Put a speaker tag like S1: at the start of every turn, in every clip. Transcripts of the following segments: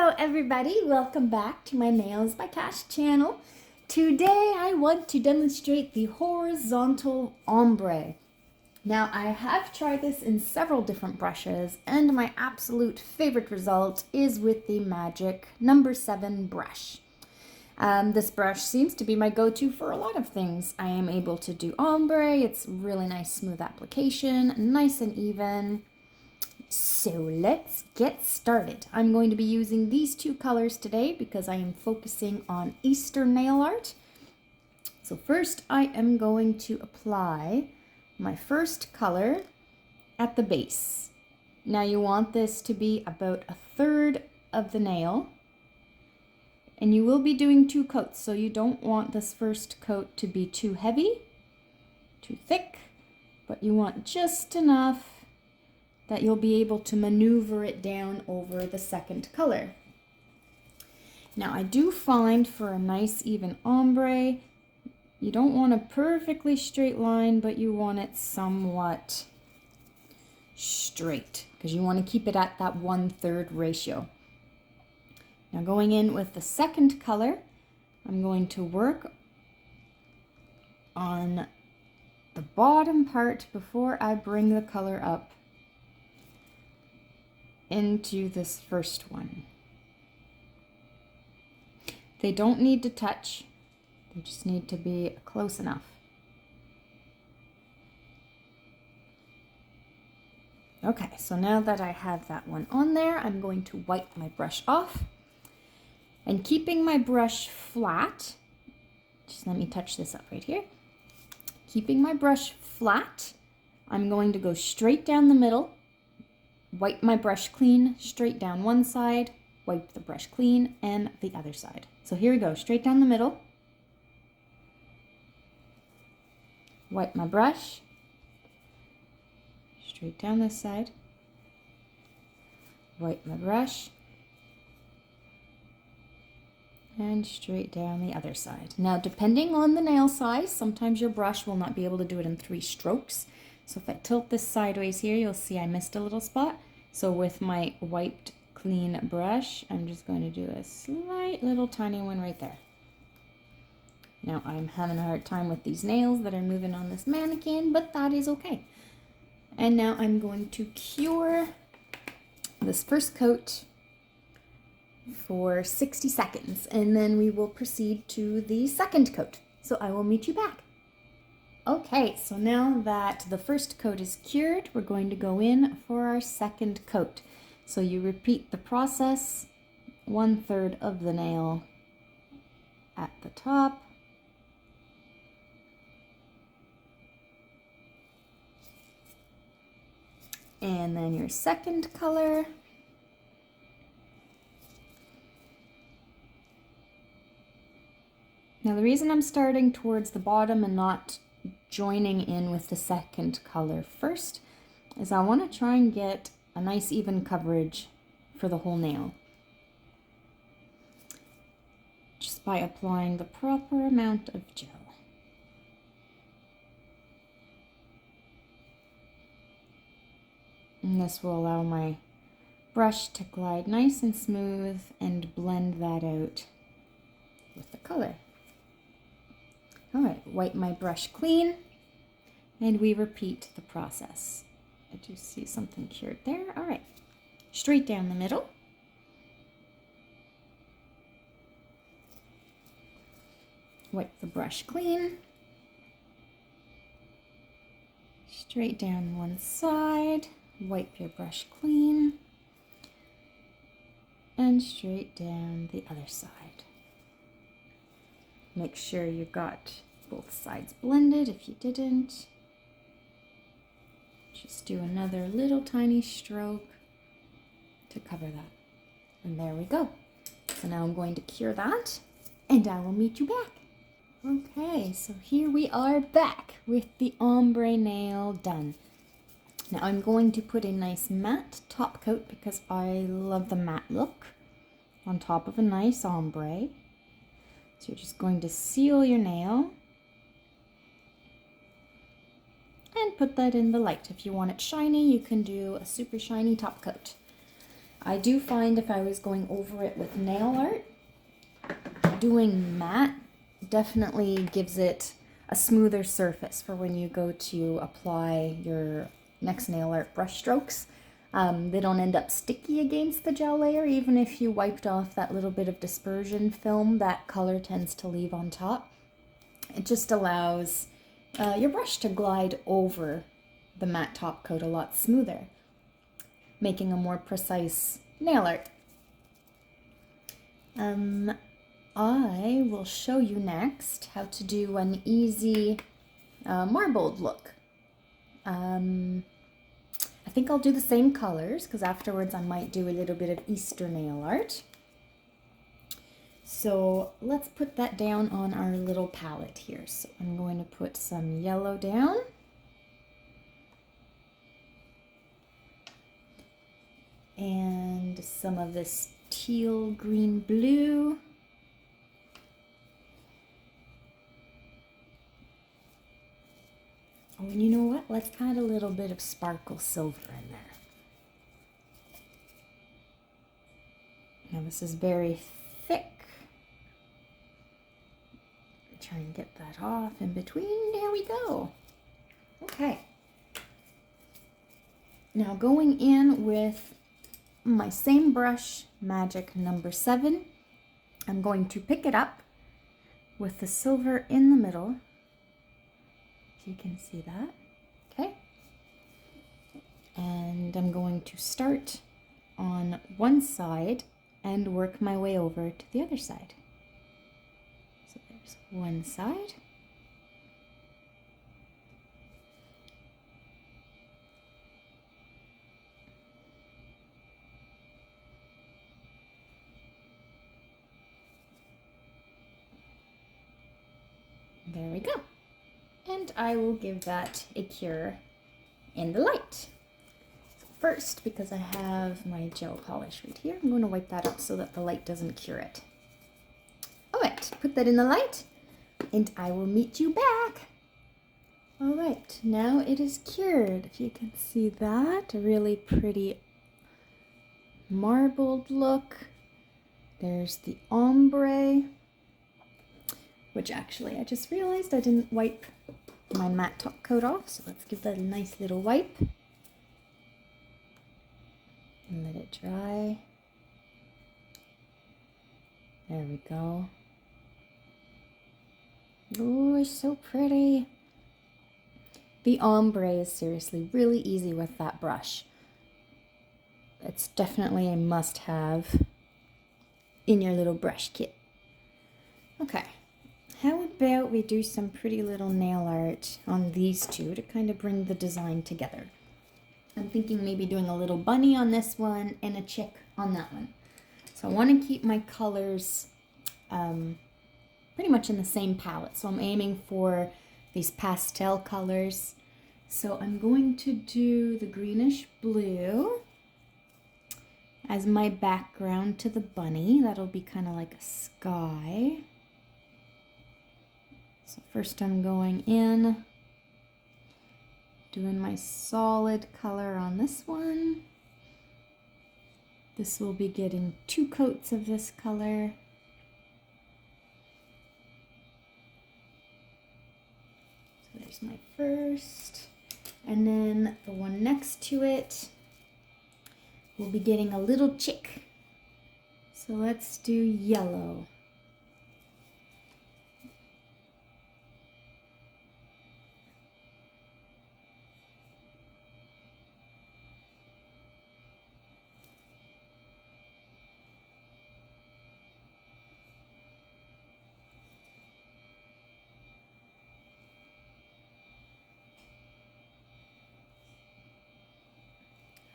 S1: Hello everybody, welcome back to my Nails by Cash channel. Today I want to demonstrate the horizontal ombre. Now I have tried this in several different brushes and my absolute favorite result is with the Magic No. 7 brush. This brush seems to be my go-to for a lot of things. I am able to do ombre, it's really nice smooth application, nice and even. So let's get started. I'm going to be using these two colors today because I am focusing on Eastern nail art. So first I am going to apply my first color at the base. Now you want this to be about 1/3 of the nail. And you will be doing 2 coats, so you don't want this first coat to be too heavy, too thick, but you want just enough that you'll be able to maneuver it down over the second color. Now I do find for a nice even ombre, you don't want a perfectly straight line, but you want it somewhat straight because you want to keep it at that 1/3 ratio. Now going in with the second color, I'm going to work on the bottom part before I bring the color up into this first one. They don't need to touch, they just need to be close enough. Okay, so now that I have that one on there, I'm going to wipe my brush off. And keeping my brush flat, just let me touch this up right here. Keeping my brush flat, I'm going to go straight down the middle, wipe my brush clean, straight down one side, wipe the brush clean, and the other side. So here we go, straight down the middle. Wipe my brush, straight down this side. Wipe my brush, and straight down the other side. Now, depending on the nail size, sometimes your brush will not be able to do it in 3 strokes. So if I tilt this sideways here, you'll see I missed a little spot. So with my wiped clean brush, I'm just going to do a slight little tiny one right there. Now I'm having a hard time with these nails that are moving on this mannequin, but that is okay. And now I'm going to cure this first coat for 60 seconds, and then we will proceed to the second coat. So I will meet you back. Okay, so now that the first coat is cured, we're going to go in for our second coat. So you repeat the process, 1/3 of the nail at the top. And then your second color. Now the reason I'm starting towards the bottom and not joining in with the second color first is I want to try and get a nice even coverage for the whole nail. Just by applying the proper amount of gel. And this will allow my brush to glide nice and smooth and blend that out with the color. All right, wipe my brush clean, and we repeat the process. I do see something cured there. All right, straight down the middle. Wipe the brush clean. Straight down one side, wipe your brush clean, and straight down the other side. Make sure you got both sides blended if you didn't. Just do another little tiny stroke to cover that. And there we go. So now I'm going to cure that and I will meet you back. Okay, so here we are back with the ombre nail done. Now I'm going to put a nice matte top coat because I love the matte look on top of a nice ombre. So you're just going to seal your nail and put that in the light. If you want it shiny, you can do a super shiny top coat. I do find if I was going over it with nail art, doing matte definitely gives it a smoother surface for when you go to apply your next nail art brush strokes. They don't end up sticky against the gel layer, even if you wiped off that little bit of dispersion film that color tends to leave on top. It just allows your brush to glide over the matte top coat a lot smoother, making a more precise nail art. I will show you next how to do an easy marbled look. I think I'll do the same colors because afterwards I might do a little bit of Easter nail art. So let's put that down on our little palette here. So I'm going to put some yellow down. And some of this teal, green, blue. Oh, and you know what? Let's add a little bit of sparkle silver in there. Now this is very thick. Try and get that off in between. There we go. Okay. Now going in with my same brush, Magic number 7, I'm going to pick it up with the silver in the middle. If you can see that. Okay. And I'm going to start on one side and work my way over to the other side. So there's one side. There we go. And I will give that a cure in the light. So first, because I have my gel polish right here, I'm going to wipe that up so that the light doesn't cure it. All right, put that in the light and I will meet you back. All right, now it is cured. If you can see that, a really pretty marbled look. There's the ombre, which actually I just realized I didn't wipe my matte top coat off, so let's give that a nice little wipe and let it dry. There we go. Oh, it's so pretty. The ombre is seriously really easy with that brush. It's definitely a must-have in your little brush kit. Okay. How about we do some pretty little nail art on these two to kind of bring the design together. I'm thinking maybe doing a little bunny on this one and a chick on that one. So I want to keep my colors pretty much in the same palette. So I'm aiming for these pastel colors. So I'm going to do the greenish blue as my background to the bunny. That'll be kind of like a sky. So first I'm going in, doing my solid color on this one. This will be getting 2 coats of this color. So there's my first. And then the one next to it will be getting a little chick. So let's do yellow.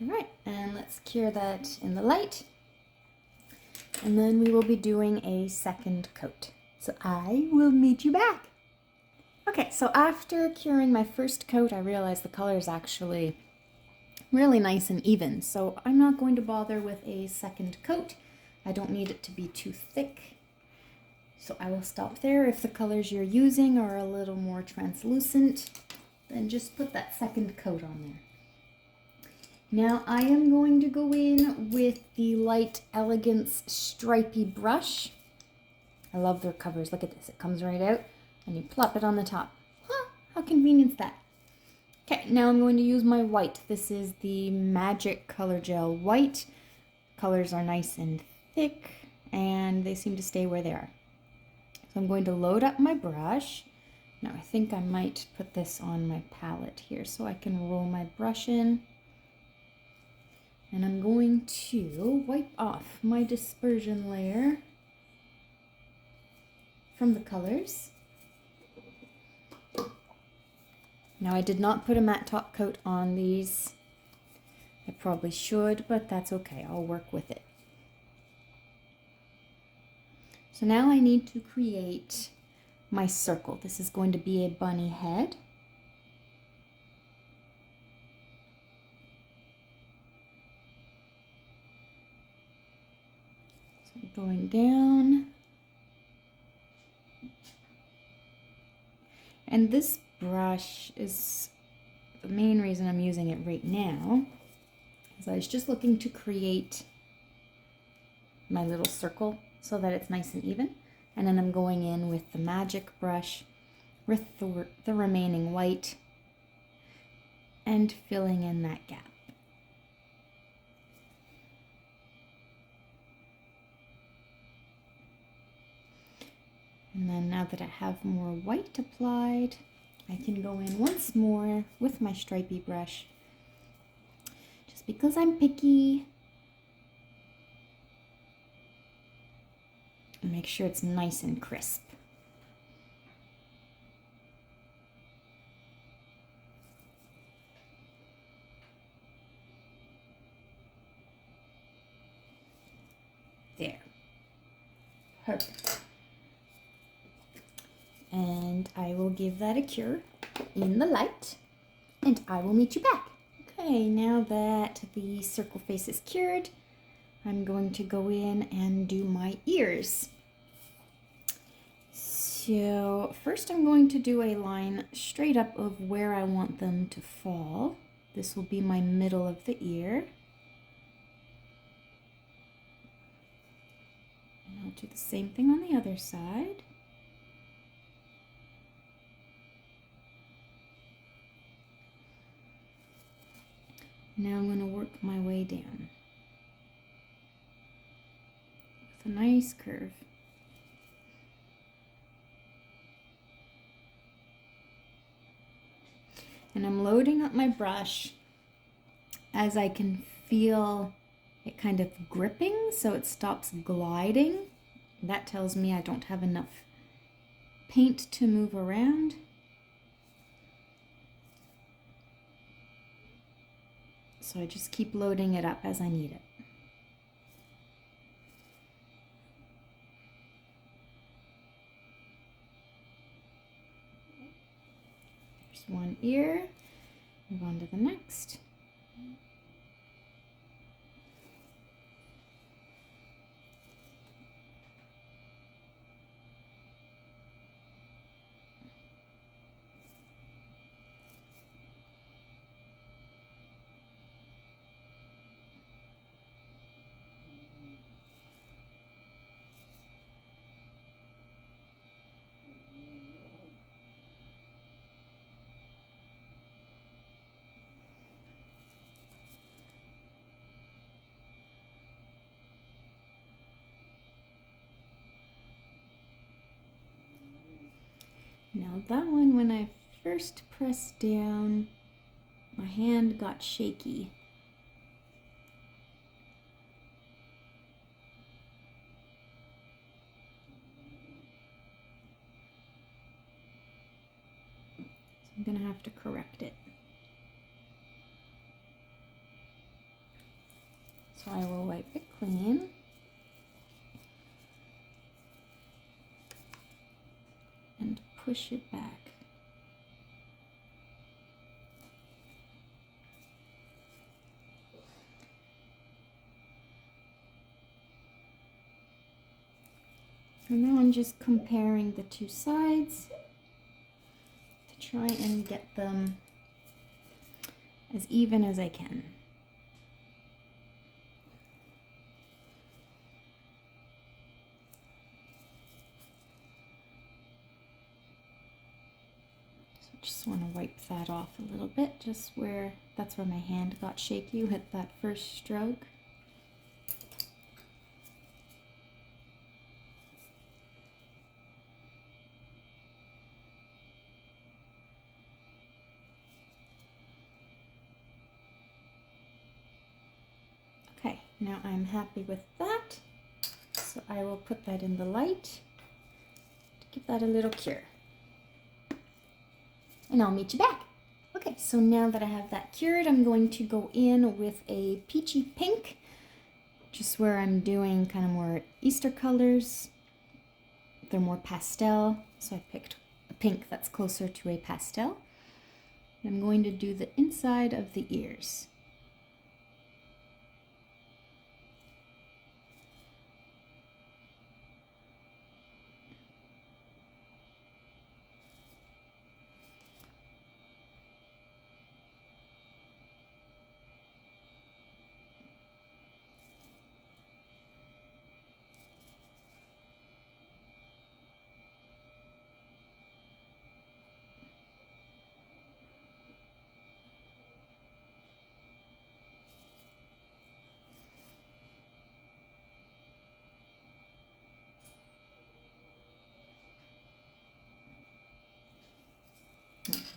S1: All right, and let's cure that in the light. And then we will be doing a second coat. So I will meet you back. Okay, so after curing my first coat, I realized the color is actually really nice and even. So I'm not going to bother with a second coat. I don't need it to be too thick. So I will stop there. If the colors you're using are a little more translucent, then just put that second coat on there. Now I am going to go in with the Light Elegance stripy brush. I love their covers. Look at this. It comes right out and you plop it on the top. Huh, how convenient is that? Okay, now I'm going to use my white. This is the Magic Color Gel White. Colors are nice and thick and they seem to stay where they are. So I'm going to load up my brush. Now I think I might put this on my palette here so I can roll my brush in. And I'm going to wipe off my dispersion layer from the colors. Now I did not put a matte top coat on these. I probably should, but that's okay. I'll work with it. So now I need to create my circle. This is going to be a bunny head. So I'm going down. And this brush is the main reason I'm using it right now. Is I was just looking to create my little circle so that it's nice and even. And then I'm going in with the magic brush with the remaining white and filling in that gap. And then now that I have more white applied, I can go in once more with my stripy brush. Just because I'm picky. And make sure it's nice and crisp. There. Perfect. And I will give that a cure in the light and I will meet you back. Okay, now that the circle face is cured, I'm going to go in and do my ears. So first I'm going to do a line straight up of where I want them to fall. This will be my middle of the ear. And I'll do the same thing on the other side. Now I'm going to work my way down with a nice curve. And I'm loading up my brush as I can feel it kind of gripping so it stops gliding. That tells me I don't have enough paint to move around. So I just keep loading it up as I need it. There's one ear. Move on to the next. Now that one, when I first pressed down, my hand got shaky. So I'm gonna have to correct it. So I will wipe it clean. And push it back. And now I'm just comparing the two sides to try and get them as even as I can. Just want to wipe that off a little bit, that's where my hand got shaky with that first stroke. Okay, now I'm happy with that, so I will put that in the light to give that a little cure. And I'll meet you back. Okay, so now that I have that cured, I'm going to go in with a peachy pink, just where I'm doing kind of more Easter colors. They're more pastel, so I picked a pink that's closer to a pastel. And I'm going to do the inside of the ears.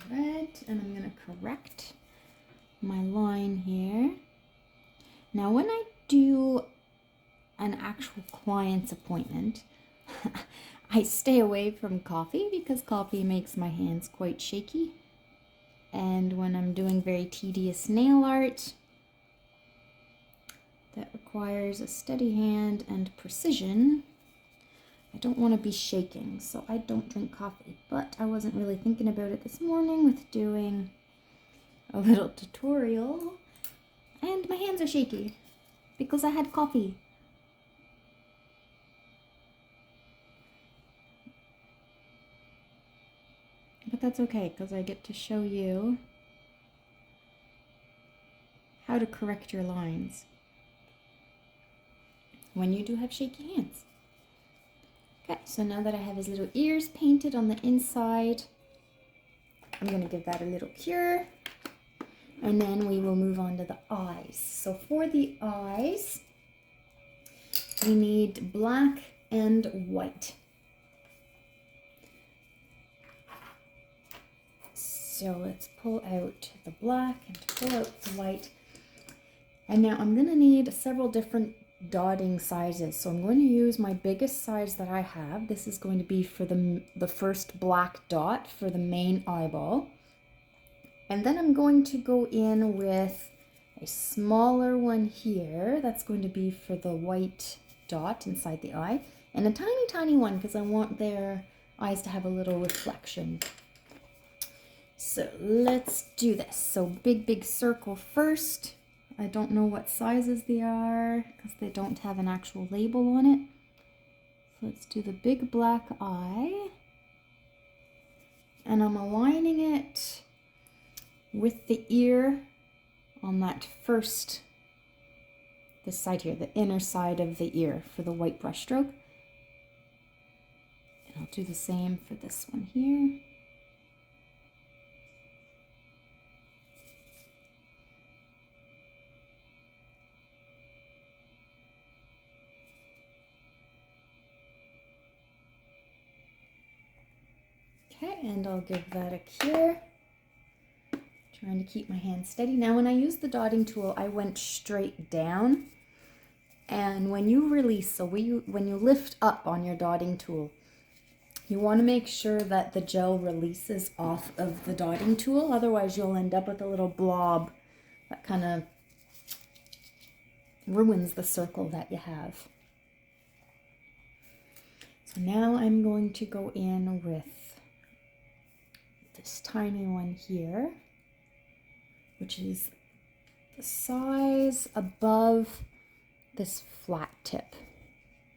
S1: Right, and I'm going to correct my line here. Now when I do an actual client's appointment, I stay away from coffee because coffee makes my hands quite shaky. And when I'm doing very tedious nail art that requires a steady hand and precision, I don't want to be shaking, so I don't drink coffee. But I wasn't really thinking about it this morning with doing a little tutorial, and my hands are shaky because I had coffee. But that's okay, because I get to show you how to correct your lines when you do have shaky hands. Okay, so now that I have his little ears painted on the inside, I'm going to give that a little cure, and then we will move on to the eyes. So for the eyes, we need black and white. So let's pull out the black and pull out the white. And now I'm going to need several different dotting sizes. So I'm going to use my biggest size that I have. This is going to be for the first black dot for the main eyeball. And then I'm going to go in with a smaller one here. That's going to be for the white dot inside the eye. And a tiny, tiny one because I want their eyes to have a little reflection. So let's do this. So big circle first. I don't know what sizes they are because they don't have an actual label on it. So let's do the big black eye. And I'm aligning it with the ear on that first, this side here, the inner side of the ear for the white brush stroke. And I'll do the same for this one here. Okay, and I'll give that a cure. Trying to keep my hand steady. Now when I use the dotting tool, I went straight down. And when you release, so when you lift up on your dotting tool, you want to make sure that the gel releases off of the dotting tool. Otherwise you'll end up with a little blob that kind of ruins the circle that you have. So now I'm going to go in with this tiny one here, which is the size above this flat tip.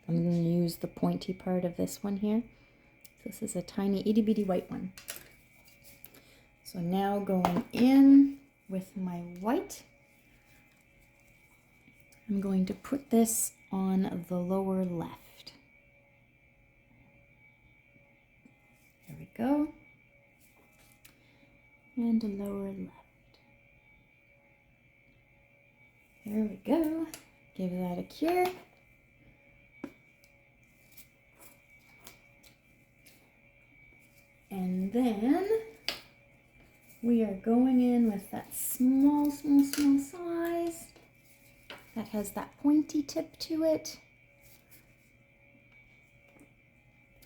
S1: I'm going to use the pointy part of this one here. This is a tiny itty bitty white one. So now going in with my white, I'm going to put this on the lower left. There we go. and lower left. There we go. Give that a cure. And then we are going in with that small size that has that pointy tip to it.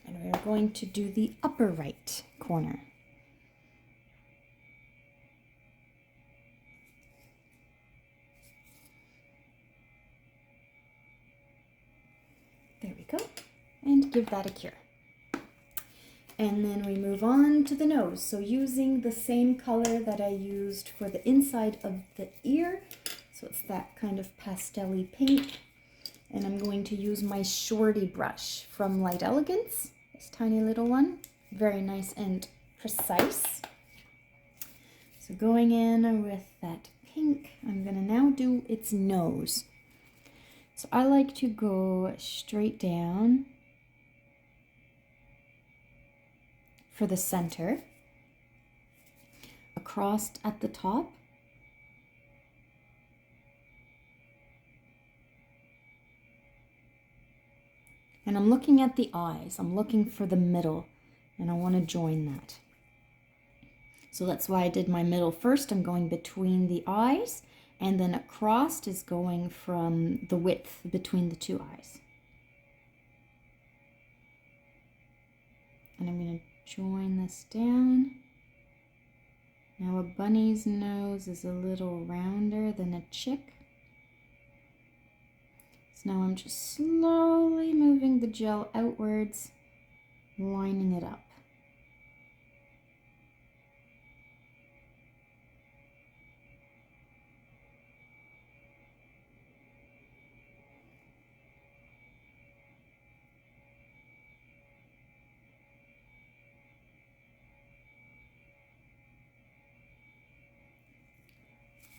S1: And we're going to do the upper right corner. There we go. And give that a cure. And then we move on to the nose. So using the same color that I used for the inside of the ear. So it's that kind of pastel-y pink. And I'm going to use my Shorty brush from Light Elegance. This tiny little one. Very nice and precise. So going in with that pink, I'm going to now do its nose. So I like to go straight down for the center, across at the top, and I'm looking at the eyes. I'm looking for the middle, and I want to join that. So that's why I did my middle first. I'm going between the eyes, and then across is going from the width between the two eyes. And I'm going to join this down. Now a bunny's nose is a little rounder than a chick. So now I'm just slowly moving the gel outwards, lining it up.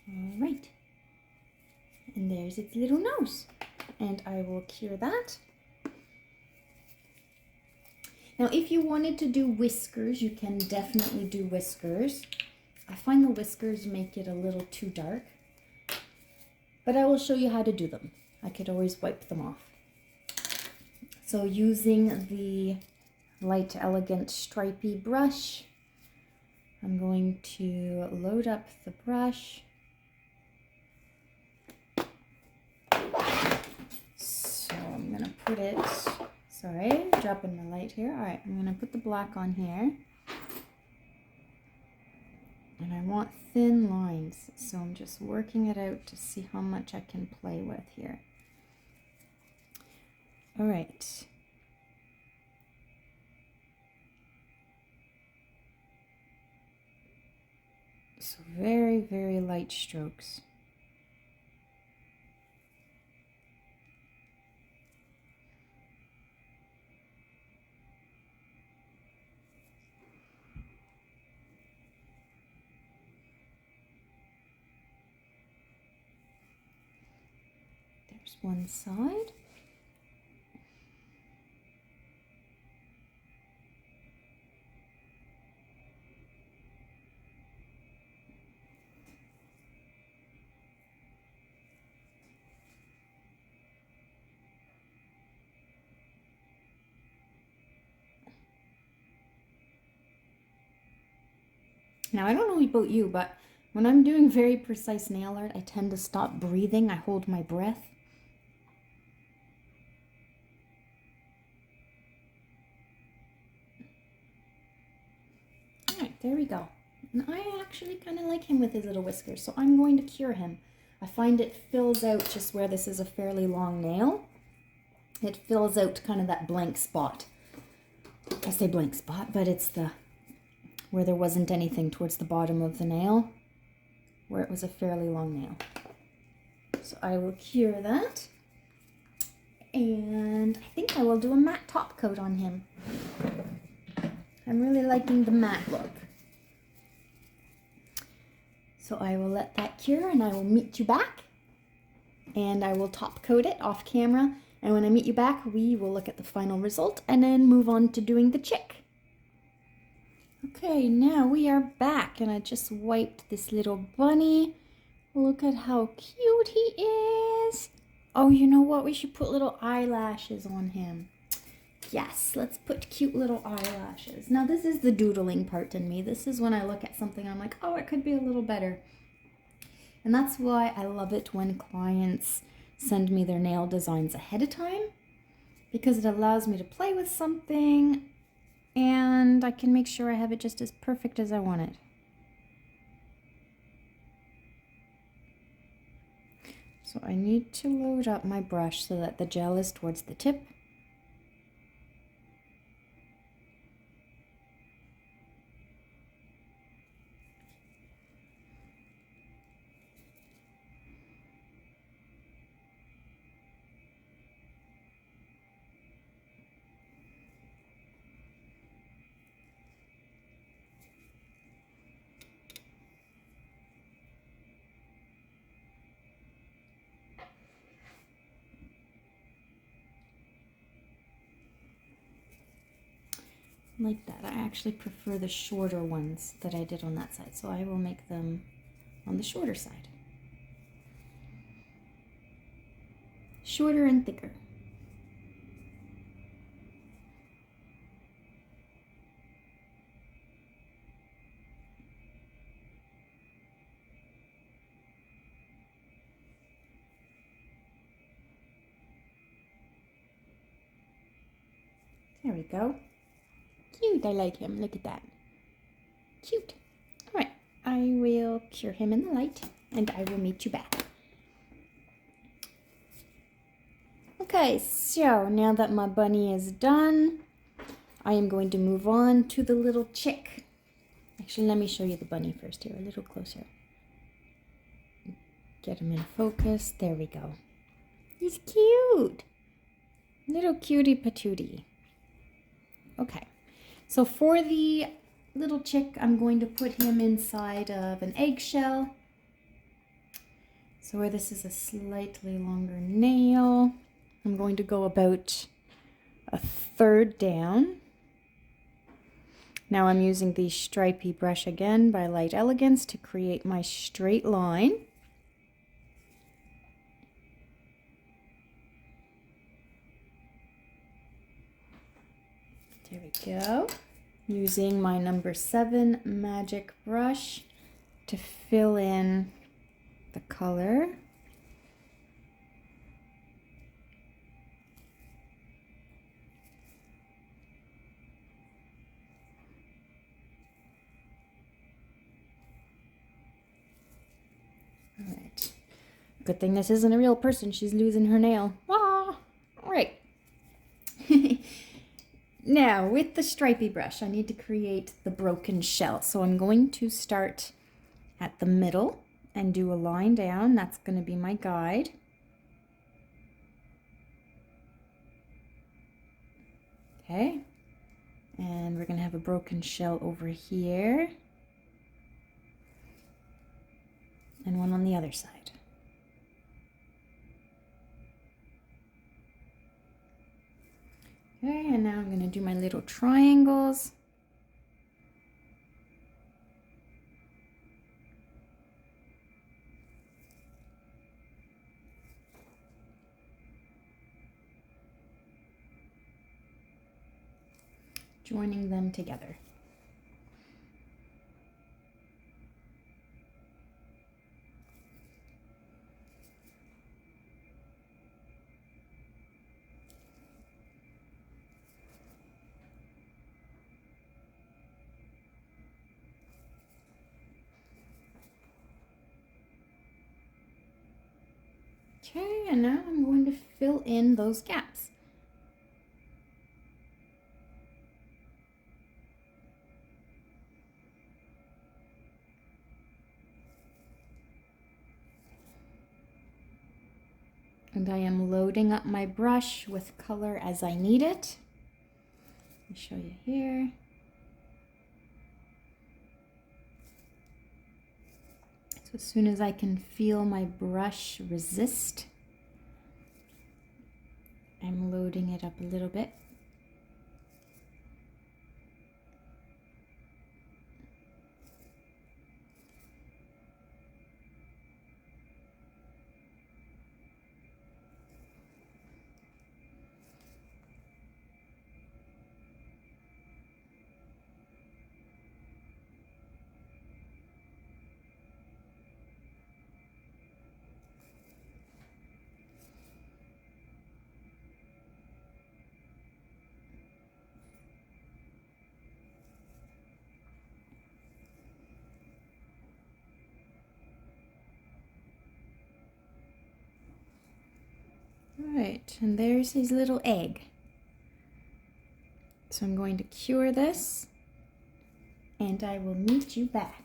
S1: All right, and there's its little nose, and I will cure that. Now, if you wanted to do whiskers, you can definitely do whiskers. I find the whiskers make it a little too dark, but I will show you how to do them. I could always wipe them off. So using the Light Elegant stripy brush, I'm going to load up the brush. So I'm going to put it, sorry, dropping my light here. All right, I'm going to put the black on here. And I want thin lines, so I'm just working it out to see how much I can play with here. All right. So very, very light strokes. There's one side. Now, I don't know about you, but when I'm doing very precise nail art, I tend to stop breathing. I hold my breath. All right, there we go. And I actually kind of like him with his little whiskers, so I'm going to cure him. I find it fills out just where this is a fairly long nail. It fills out kind of that blank spot. I say blank spot, but it's the where there wasn't anything towards the bottom of the nail, where it was a fairly long nail. So I will cure that. And I think I will do a matte top coat on him. I'm really liking the matte look. So I will let that cure and I will meet you back. And I will top coat it off camera. And when I meet you back, we will look at the final result and then move on to doing the chick. Okay, now we are back and I just wiped this little bunny. Look at how cute he is. Oh, you know what? We should put little eyelashes on him. Yes, let's put cute little eyelashes. Now this is the doodling part in me. This is when I look at something I'm like, oh, it could be a little better. And that's why I love it when clients send me their nail designs ahead of time, because it allows me to play with something and I can make sure I have it just as perfect as I want it. So I need to load up my brush so that the gel is towards the tip. Like that. I actually prefer the shorter ones that I did on that side, so I will make them on the shorter side. Shorter and thicker. There we go. Cute, I like him. Look at that. Cute. All right, I will cure him in the light and I will meet you back. Okay, so now that my bunny is done, I am going to move on to the little chick. Actually, let me show you the bunny first here, a little closer. Get him in focus. There we go. He's cute. Little cutie patootie. Okay, so for the little chick, I'm going to put him inside of an eggshell. So where this is a slightly longer nail, I'm going to go about a third down. Now I'm using the stripy brush again by Light Elegance to create my straight line. There we go. Using my number 7 magic brush to fill in the color. All right. Good thing this isn't a real person. She's losing her nail. Ah! All right. Now, with the stripy brush, I need to create the broken shell. So I'm going to start at the middle and do a line down. That's going to be my guide. Okay. And we're going to have a broken shell over here. And one on the other side. Okay, and now I'm going to do my little triangles. Joining them together. Okay, and now I'm going to fill in those gaps. And I am loading up my brush with color as I need it. Let me show you here. So as soon as I can feel my brush resist, I'm loading it up a little bit. right, and there's his little egg. So I'm going to cure this, and I will meet you back.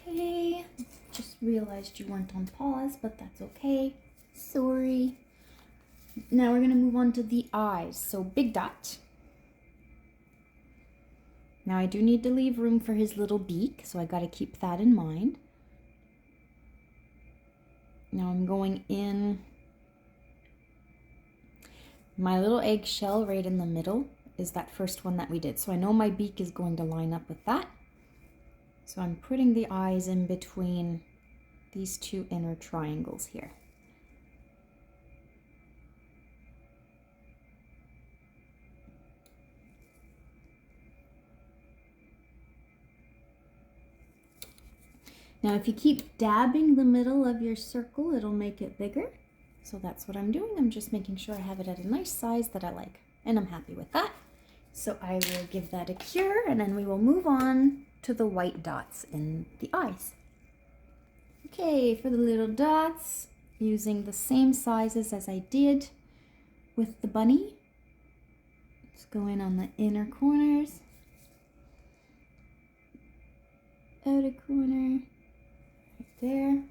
S1: Okay, just realized you weren't on pause, but that's okay. Sorry. Now we're gonna move on to the eyes. So big dot. Now I do need to leave room for his little beak, so I gotta keep that in mind. Now I'm going in my little eggshell right in the middle is that first one that we did. So I know my beak is going to line up with that. So I'm putting the eyes in between these two inner triangles here. Now if you keep dabbing the middle of your circle, it'll make it bigger. So that's what I'm doing. I'm just making sure I have it at a nice size that I like, and I'm happy with that. So I will give that a cure, and then we will move on to the white dots in the eyes. Okay, for the little dots, using the same sizes as I did with the bunny. Let's go in on the inner corners, outer corner, right there.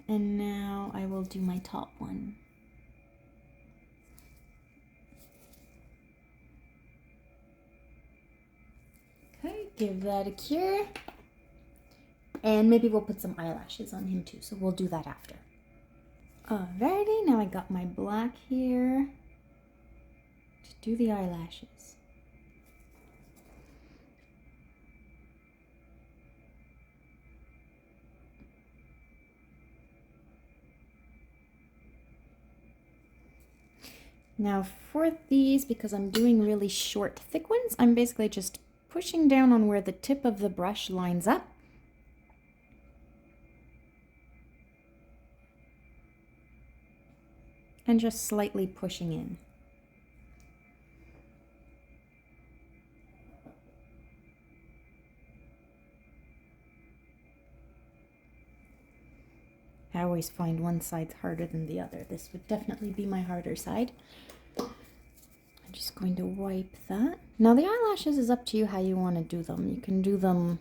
S1: And now I will do my top one. Okay, give that a cure. And maybe we'll put some eyelashes on him too, so we'll do that after. Alrighty, now I got my black here to do the eyelashes. Now for these, because I'm doing really short, thick ones, I'm basically just pushing down on where the tip of the brush lines up. And just slightly pushing in. I always find one side's harder than the other. This would definitely be my harder side. I'm just going to wipe that. Now the eyelashes is up to you how you want to do them. You can do them,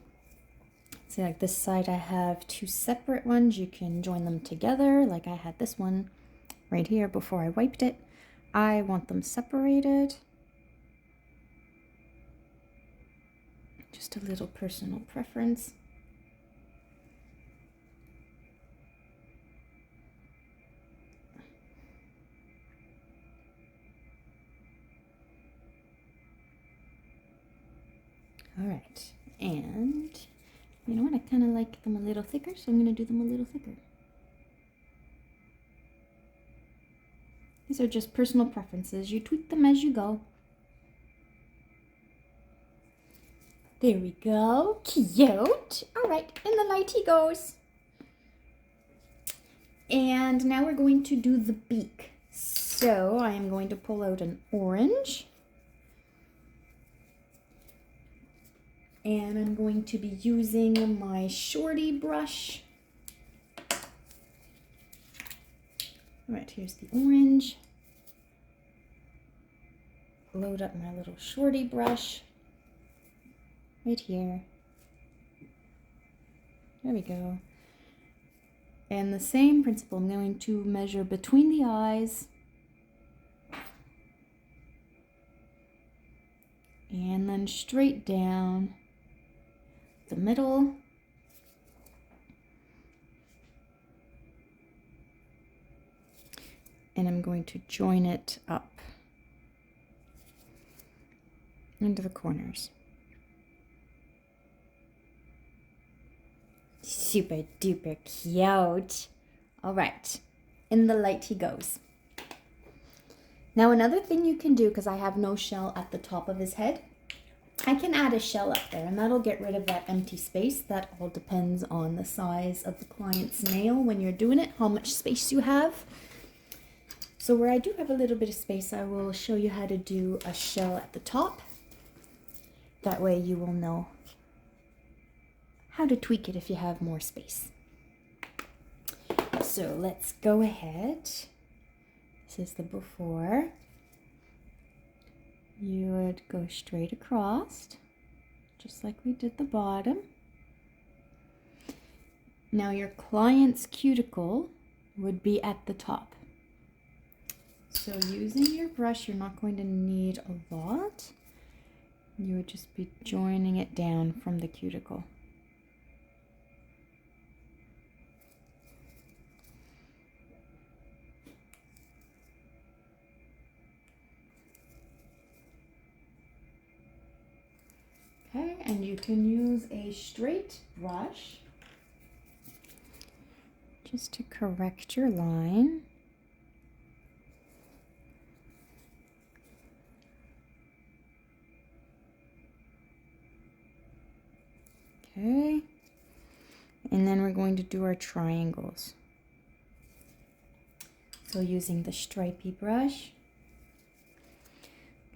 S1: see like this side I have two separate ones. You can join them together like I had this one right here before I wiped it. I want them separated. Just a little personal preference. All right, and you know what? I kind of like them a little thicker, so I'm going to do them a little thicker. These are just personal preferences. You tweak them as you go. There we go. Cute. All right, in the light he goes. And now we're going to do the beak. So I am going to pull out an orange. And I'm going to be using my shorty brush. All right, here's the orange. Load up my little shorty brush right here. There we go. And the same principle, I'm going to measure between the eyes and then straight down the middle. And I'm going to join it up into the corners. Super duper cute. All right, in the light he goes. Now another thing you can do, because I have no shell at the top of his head, I can add a shell up there and that'll get rid of that empty space. That all depends on the size of the client's nail when you're doing it, how much space you have. So where I do have a little bit of space, I will show you how to do a shell at the top. That way you will know how to tweak it if you have more space. So let's go ahead. This is the before. You would go straight across, just like we did the bottom. Now your client's cuticle would be at the top. So using your brush, you're not going to need a lot. You would just be joining it down from the cuticle. Okay, and you can use a straight brush just to correct your line. Okay, and then we're going to do our triangles. So using the stripey brush,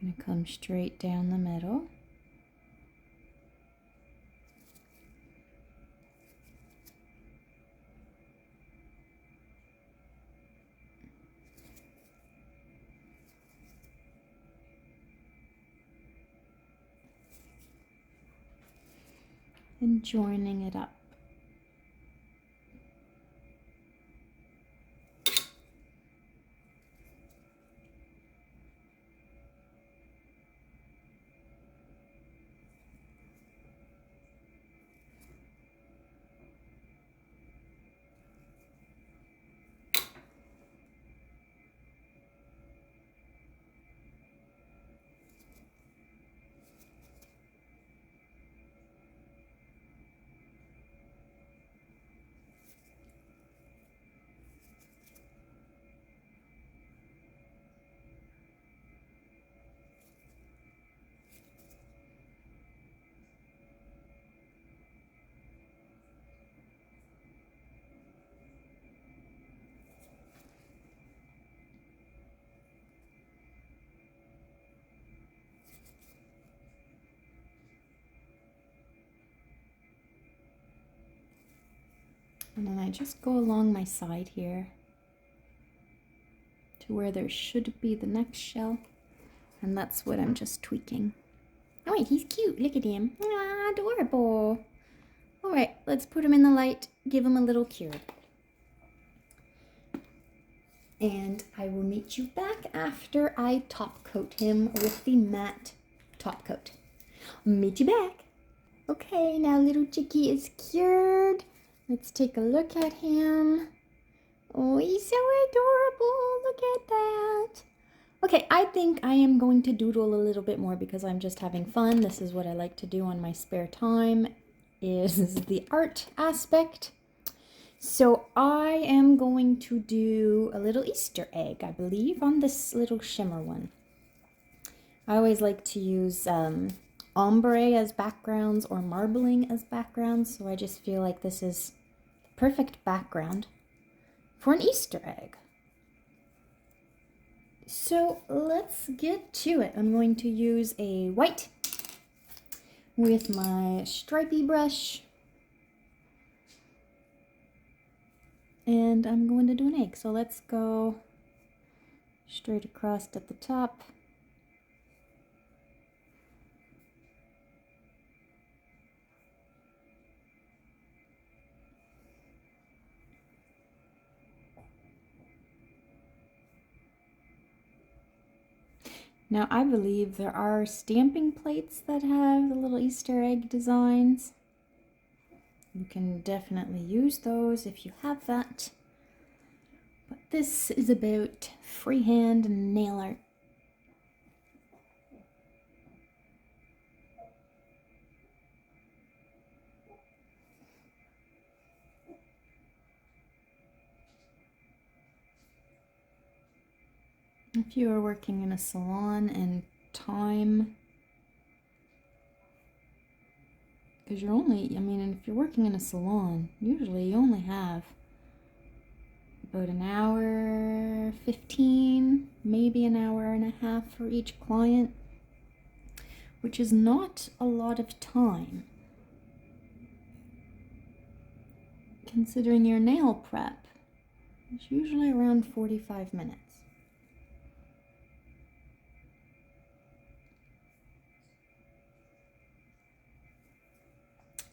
S1: I'm going to come straight down the middle. And joining it up. And then I just go along my side here to where there should be the next shell. And that's what I'm just tweaking. Oh wait, he's cute. Look at him. Ah, adorable. All right, let's put him in the light, give him a little cure. And I will meet you back after I top coat him with the matte top coat. Meet you back. Okay, now little Chicky is cured. Let's take a look at him. Oh, he's so adorable. Look at that. Okay, I think I am going to doodle a little bit more because I'm just having fun. This is what I like to do on my spare time, is the art aspect. So I am going to do a little Easter egg, I believe, on this little shimmer one. I always like to use ombre as backgrounds or marbling as backgrounds, so I just feel like this is the perfect background for an Easter egg. So let's get to it. I'm going to use a white with my stripey brush. And I'm going to do an egg. So let's go straight across at the top. Now I believe there are stamping plates that have the little Easter egg designs. You can definitely use those if you have that. But this is about freehand nail art. If you are working in a salon and time, because you're only, I mean, if you're working in a salon, usually you only have about an hour 15, maybe an hour and a half for each client, which is not a lot of time considering your nail prep. It's usually around 45 minutes.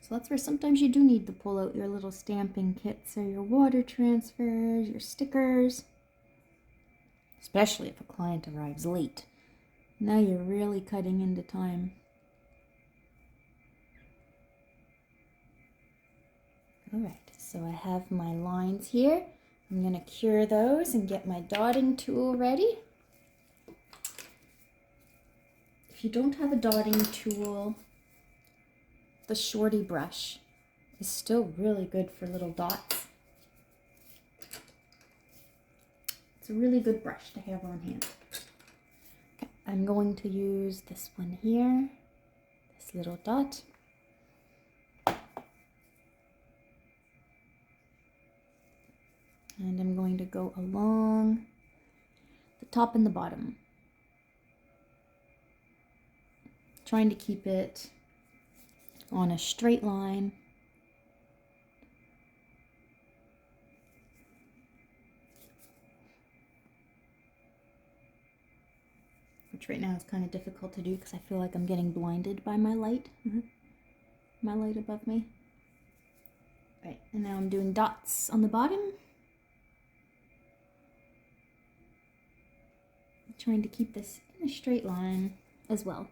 S1: So that's where sometimes you do need to pull out your little stamping kits or your water transfers, your stickers, especially if a client arrives late. Now you're really cutting into time. All right, so I have my lines here. I'm gonna cure those and get my dotting tool ready. If you don't have a dotting tool, the shorty brush is still really good for little dots. It's a really good brush to have on hand. Okay, I'm going to use this one here, this little dot. And I'm going to go along the top and the bottom, trying to keep it on a straight line. Which right now is kind of difficult to do because I feel like I'm getting blinded by my light. My light above me. Right, and now I'm doing dots on the bottom. I'm trying to keep this in a straight line as well.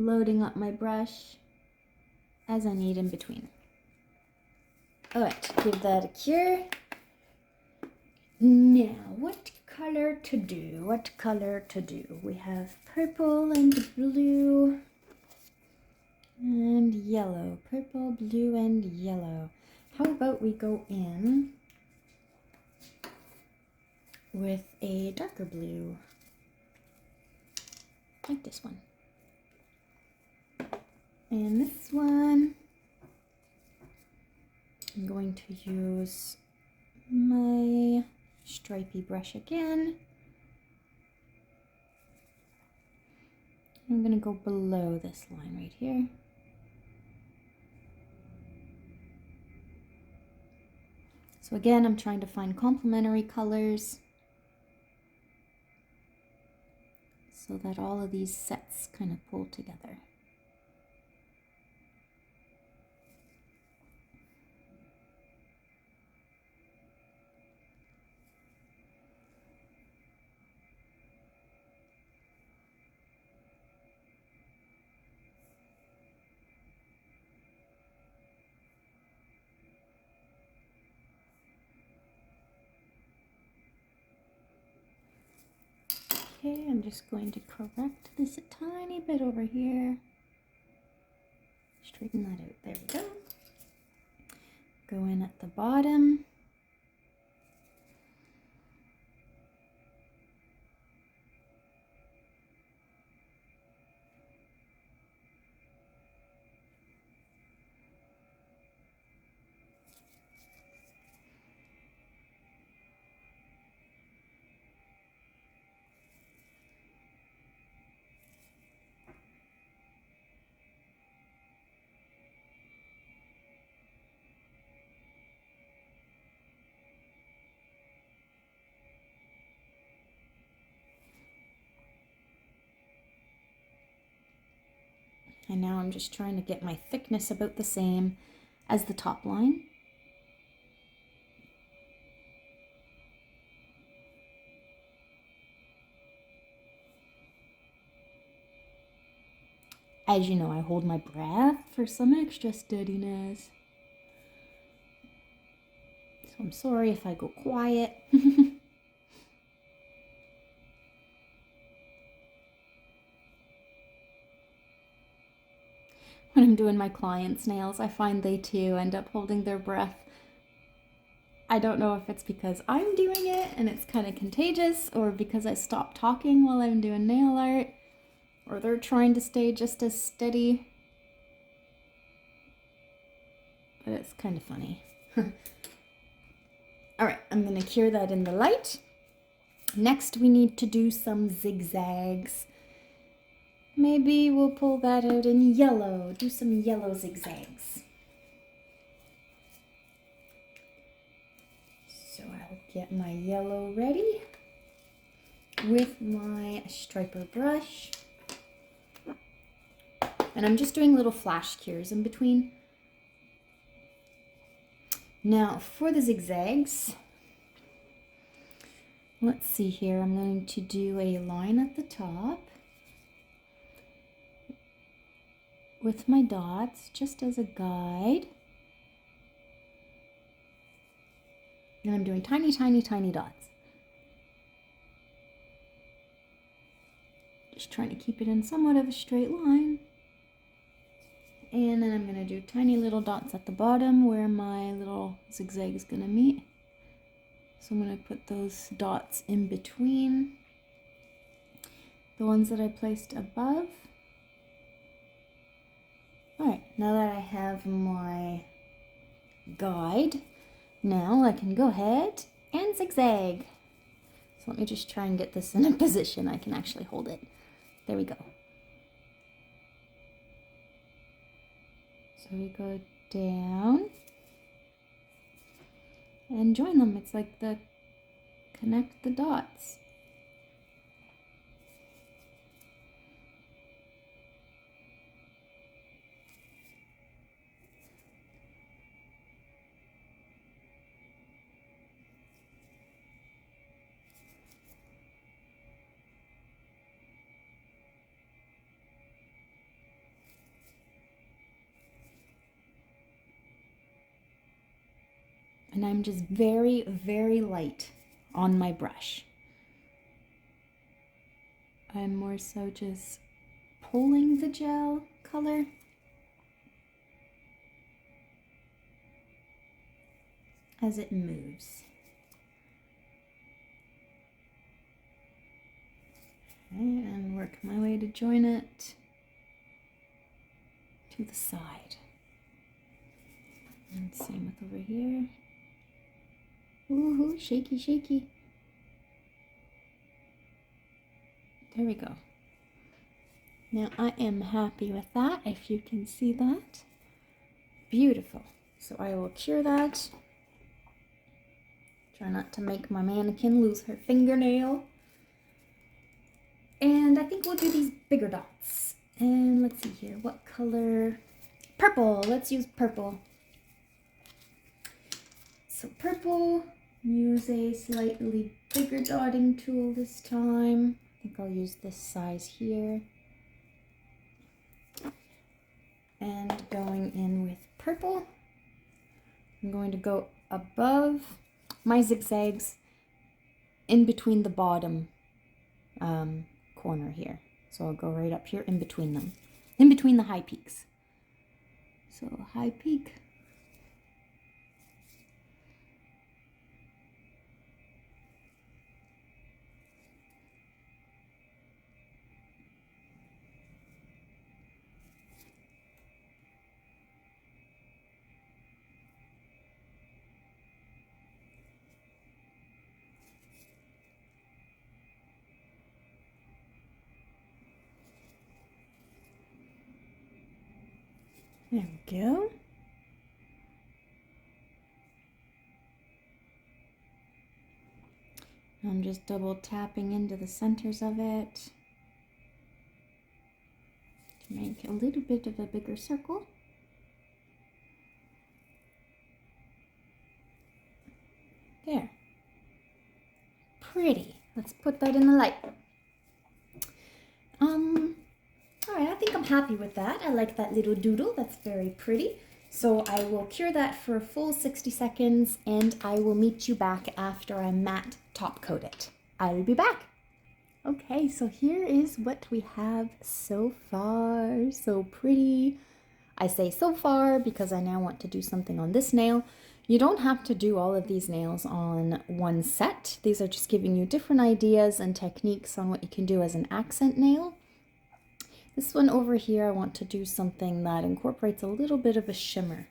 S1: Loading up my brush as I need in between. Alright, give that a cure. Now, what color to do? What color to do? We have purple and blue and yellow. Purple, blue, and yellow. How about we go in with a darker blue, like this one. And this one, I'm going to use my stripey brush again. I'm going to go below this line right here. So again, I'm trying to find complementary colors so that all of these sets kind of pull together. Okay, I'm just going to correct this a tiny bit over here. Straighten that out. There we go. Go in at the bottom. And now I'm just trying to get my thickness about the same as the top line. As you know, I hold my breath for some extra steadiness. So I'm sorry if I go quiet. When I'm doing my clients' nails, I find they too end up holding their breath. I don't know if it's because I'm doing it and it's kind of contagious, or because I stop talking while I'm doing nail art, or they're trying to stay just as steady. But it's kind of funny. All right, I'm gonna cure that in the light. Next, we need to do some zigzags. Maybe we'll pull that out in yellow. Do some yellow zigzags. So I'll get my yellow ready with my striper brush. And I'm just doing little flash cures in between. Now for the zigzags, let's see here. I'm going to do a line at the top with my dots just as a guide. And I'm doing tiny, tiny, tiny dots. Just trying to keep it in somewhat of a straight line. And then I'm going to do tiny little dots at the bottom where my little zigzag is going to meet. So I'm going to put those dots in between the ones that I placed above. Alright, now that I have my guide, now I can go ahead and zigzag. So let me just try and get this in a position I can actually hold it. There we go. So we go down and join them. It's like the connect the dots. And I'm just very, very light on my brush. I'm more so just pulling the gel color. As it moves. Okay, and work my way to join it to the side. And same with over here. Ooh, shaky, shaky. There we go. Now I am happy with that, if you can see that. Beautiful. So I will cure that. Try not to make my mannequin lose her fingernail. And I think we'll do these bigger dots. And let's see here, what color? Purple, let's use purple. So purple, use a slightly bigger dotting tool this time. I think I'll use this size here. And going in with purple, I'm going to go above my zigzags in between the bottom corner here. So I'll go right up here in between them, in between the high peaks. So high peak. There we go. I'm just double tapping into the centers of it to make a little bit of a bigger circle. There. Pretty. Let's put that in the light. All right, I think I'm happy with that. I like that little doodle. That's very pretty. So I will cure that for a full 60 seconds and I will meet you back after I matte top coat it. I'll be back. Okay, so here is what we have so far. So pretty. I say so far because I now want to do something on this nail. You don't have to do all of these nails on one set. These are just giving you different ideas and techniques on what you can do as an accent nail. This one over here, I want to do something that incorporates a little bit of a shimmer.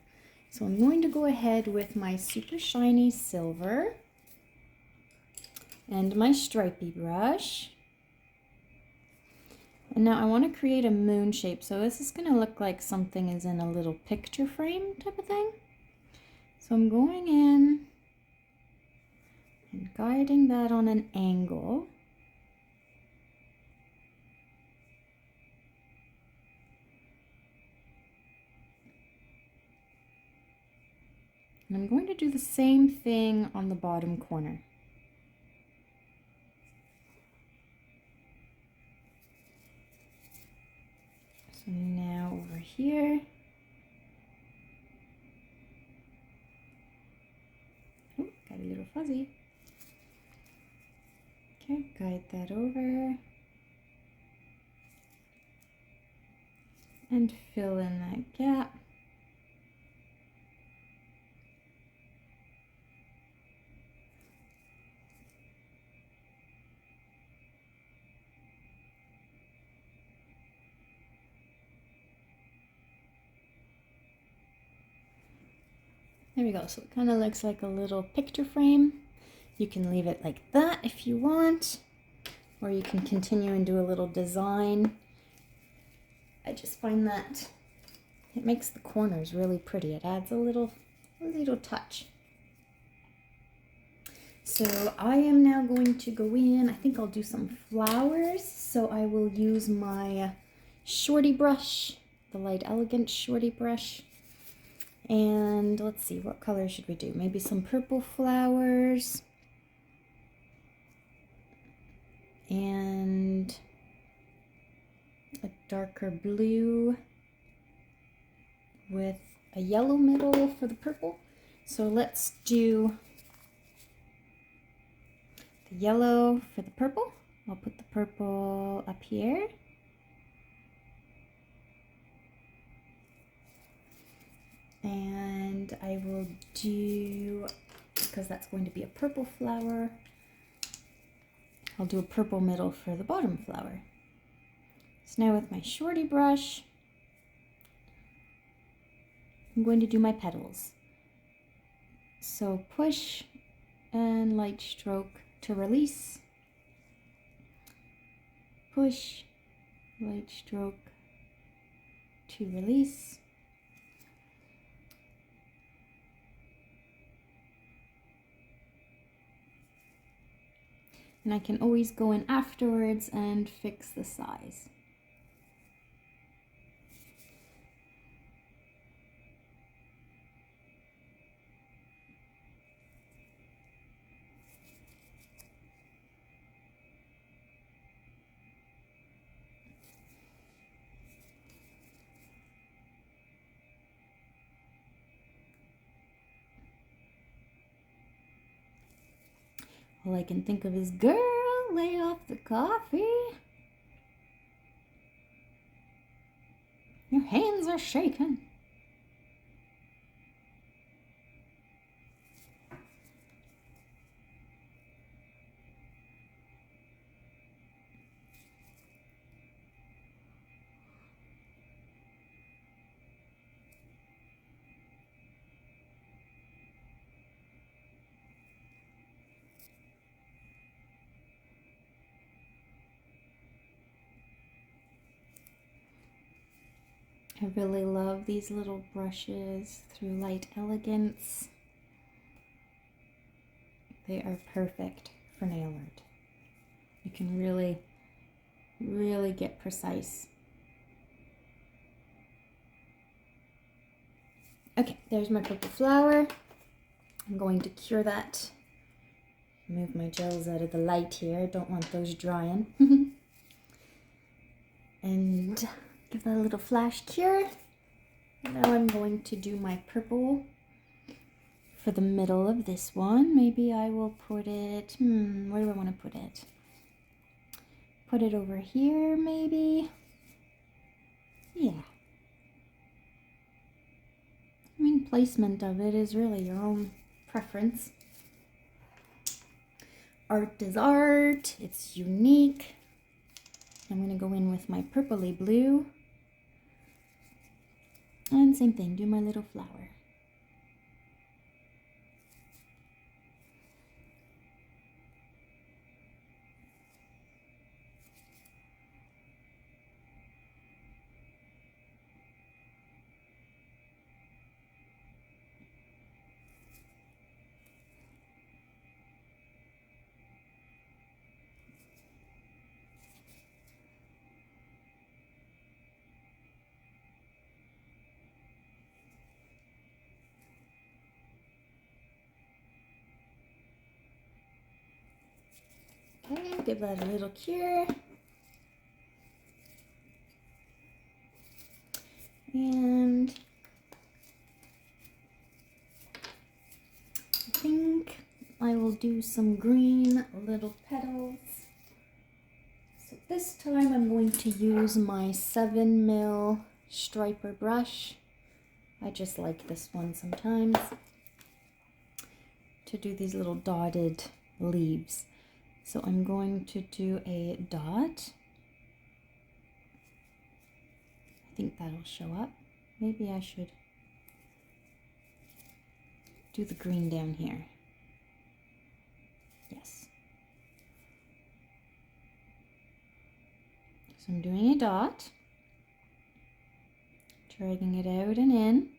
S1: So I'm going to go ahead with my super shiny silver and my stripey brush. And now I want to create a moon shape. So this is going to look like something is in a little picture frame type of thing. So I'm going in and guiding that on an angle. And I'm going to do the same thing on the bottom corner. So now over here. Oh, got a little fuzzy. Okay, guide that over. And fill in that gap. There we go, so it kind of looks like a little picture frame. You can leave it like that if you want, or you can continue and do a little design. I just find that it makes the corners really pretty. It adds a little touch. So I am now going to go in, I think I'll do some flowers. So I will use my shorty brush, the Light Elegant shorty brush. And let's see, what color should we do? Maybe some purple flowers. And a darker blue with a yellow middle for the purple. So let's do the yellow for the purple. I'll put the purple up here. And I will do, because that's going to be a purple flower, I'll do a purple middle for the bottom flower. So now with my shorty brush, I'm going to do my petals. So push and light stroke to release. Push, light stroke to release. And I can always go in afterwards and fix the size. All I can think of is, girl, lay off the coffee. Your hands are shaking. I really love these little brushes through Light Elegance. They are perfect for nail art. You can really, really get precise. Okay, there's my purple flower. I'm going to cure that. Move my gels out of the light here. Don't want those drying. And Give that a little flash cure. Now I'm going to do my purple for the middle of this one. Maybe I will put it, where do I want to put it? Put it over here, maybe. Yeah. I mean, placement of it is really your own preference. Art is art. It's unique. I'm going to go in with my purpley blue. And same thing, do my little flower. Okay, give that a little cure. And I think I will do some green little petals. So this time I'm going to use my 7mm striper brush. I just like this one sometimes to do these little dotted leaves. So I'm going to do a dot. I think that'll show up. Maybe I should do the green down here. Yes. So I'm doing a dot, dragging it out and in,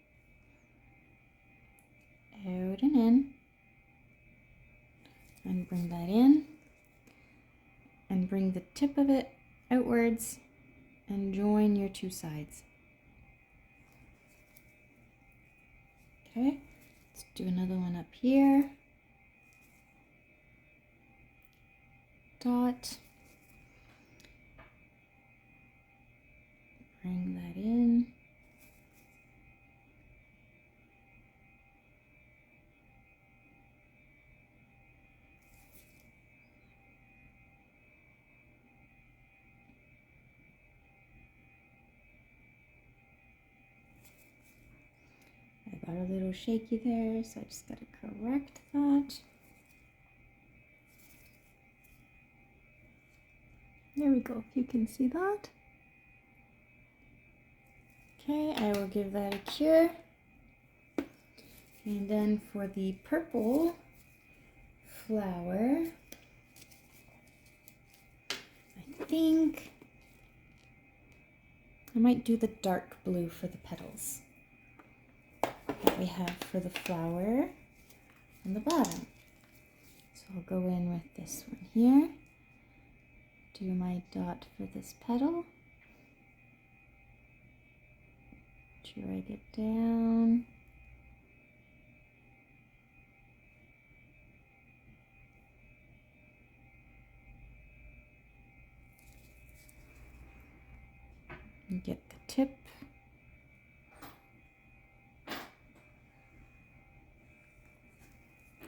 S1: and bring that in, and bring the tip of it outwards, and join your two sides. Okay, let's do another one up here. Dot. Bring that in. I got a little shaky there, so I just got to correct that. There we go, if you can see that. Okay, I will give that a cure. And then for the purple flower, I think I might do the dark blue for the petals that we have for the flower on the bottom. So I'll go in with this one here, do my dot for this petal, drag it down, and get the tip.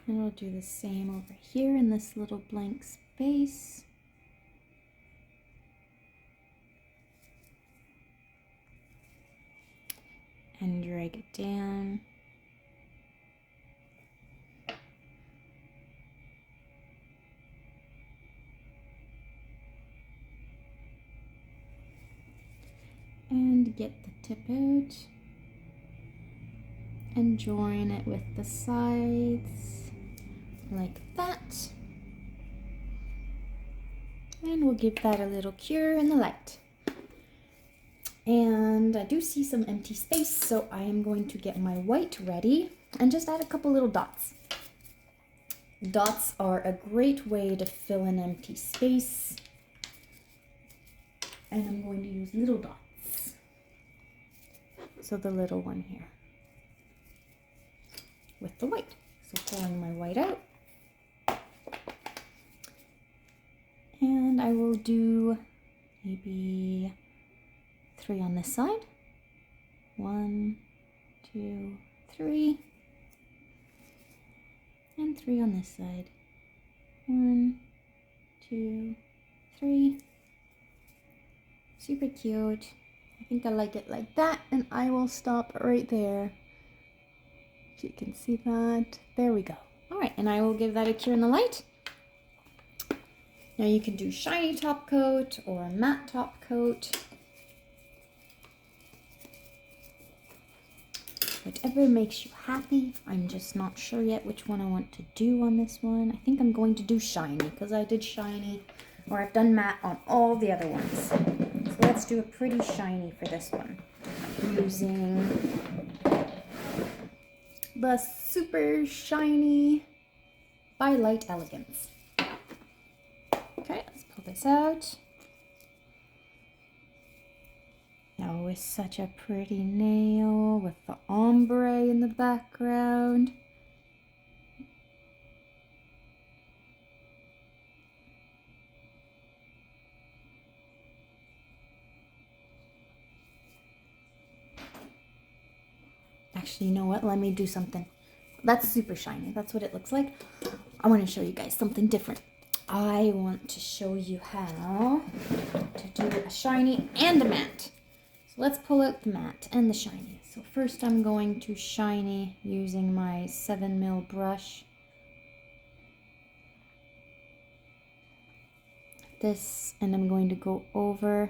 S1: And we'll do the same over here in this little blank space. And drag it down. And get the tip out. And join it with the sides. Like that. And we'll give that a little cure in the light. And I do see some empty space, so I am going to get my white ready and just add a couple little dots. Dots are a great way to fill in empty space. And I'm going to use little dots. So the little one here with the white. So pulling my white out. And I will do maybe 3 on this side. 1, 2, 3. And 3 on this side. 1, 2, 3. Super cute. I think I like it like that, and I will stop right there. If you can see that. There we go. All right, and I will give that a cure in the light. Now you can do shiny top coat or matte top coat. Whatever makes you happy. I'm just not sure yet which one I want to do on this one. I think I'm going to do shiny because I did shiny, or I've done matte on all the other ones. So let's do a pretty shiny for this one. Using the Super Shiny by Light Elegance. Okay, let's pull this out. Oh, it's such a pretty nail with the ombre in the background. Actually, you know what? Let me do something. That's super shiny. That's what it looks like. I want to show you guys something different. I want to show you how to do a shiny and a matte. So let's pull out the matte and the shiny. So first I'm going to shiny using my 7mm brush. This, and I'm going to go over.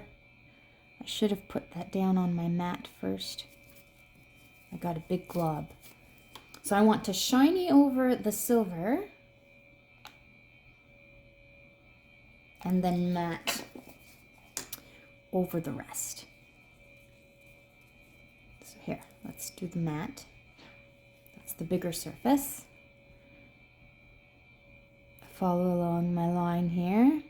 S1: I should have put that down on my matte first. I got a big glob. So I want to shiny over the silver and then matte over the rest. So here, let's do the matte. That's the bigger surface. Follow along my line here.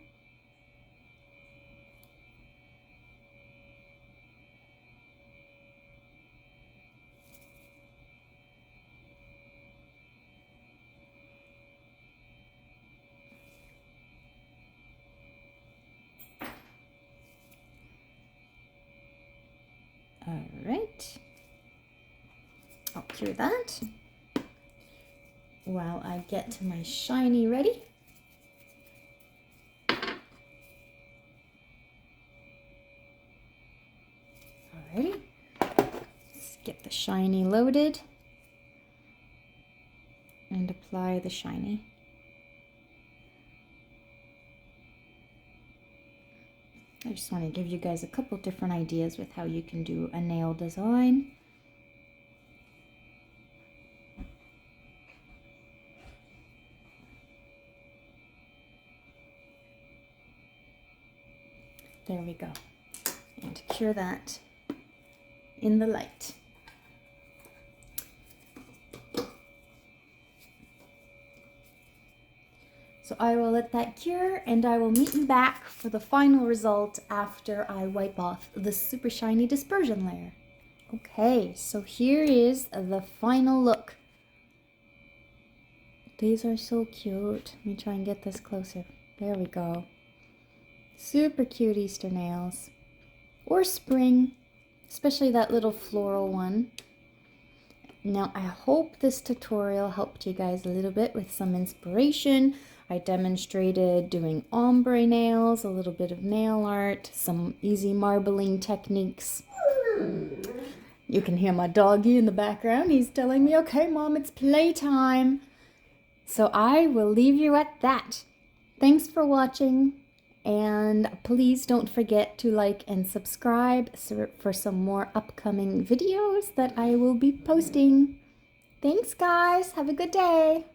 S1: All right, I'll cure that while I get to my shiny ready. Alrighty, let's get the shiny loaded and apply the shiny. I just want to give you guys a couple different ideas with how you can do a nail design. There we go. And cure that in the light. So I will let that cure, and I will meet you back for the final result after I wipe off the super shiny dispersion layer. Okay, so here is the final look. These are so cute. Let me try and get this closer. There we go. Super cute Easter nails. Or spring, especially that little floral one. Now, I hope this tutorial helped you guys a little bit with some inspiration. I demonstrated doing ombre nails, a little bit of nail art, some easy marbling techniques. You can hear my doggy in the background. He's telling me, okay, Mom, it's playtime. So I will leave you at that. Thanks for watching. And please don't forget to like and subscribe for some more upcoming videos that I will be posting. Thanks, guys. Have a good day.